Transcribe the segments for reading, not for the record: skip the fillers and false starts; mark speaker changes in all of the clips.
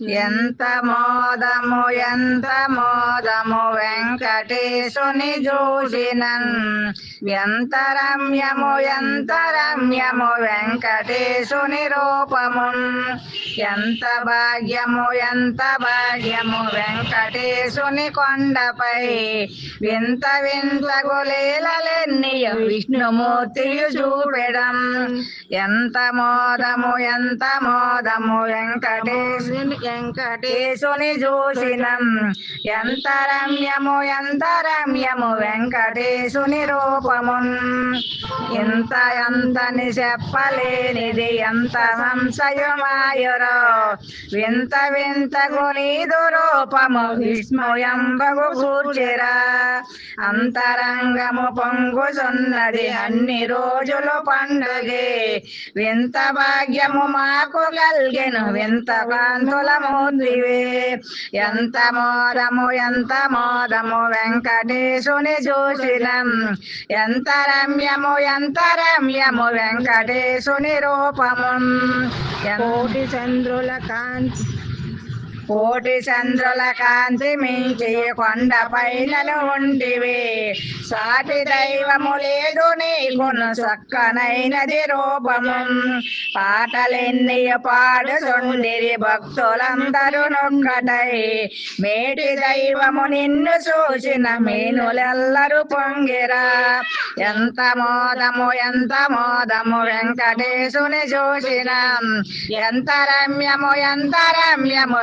Speaker 1: ఎంత మోదము ఎంత మోదము వెంకటేశుని చూసినన్ ఎంత రమ్యము వెంకటేశుని రూపము ఎంత భాగ్యము వెంకటేశుని కొండపై వింత వింత గులీలెన్నియు విష్ణుమూర్తియు చూపెడం ఎంత మోదము వెంకటేశుని చూసినం ఎంత రమ్యము వెంకటేశుని రూపము ఇంత ఎంతని చెప్పలేనిది ఎంత సంశయమాయురో వింత వింత గునీదు రూపము విస్మయంబగు కూర్చిరా అంతరంగము పొంగుచున్నది అన్ని రోజులు పండుగే వింత భాగ్యము మాకు గల్గెను వింత కాంతుల మూర్తివే ఎంత మోదము వెంకటేశుని చూసినం ఎంత రమ్యము వెంకటేశుని రూపము కోటి చంద్రుల కాంతి మించి కొండపైనను ఉంటివి సాటి దైవము లేదు నీకును చక్కనైనది రూపము పాటలెన్నియు పాడుచుండిరి భక్తులందరూ నొక్కటై మేటి దైవము నిన్ను చూసిన మీనులెల్లరూ పొంగిరా ఎంత మోదము వెంకటేశుని చూసిన ఎంత రమ్యము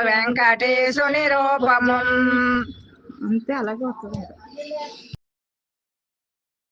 Speaker 1: వెంకటేశుని రూపము అంతే అలాగే వస్తుంది.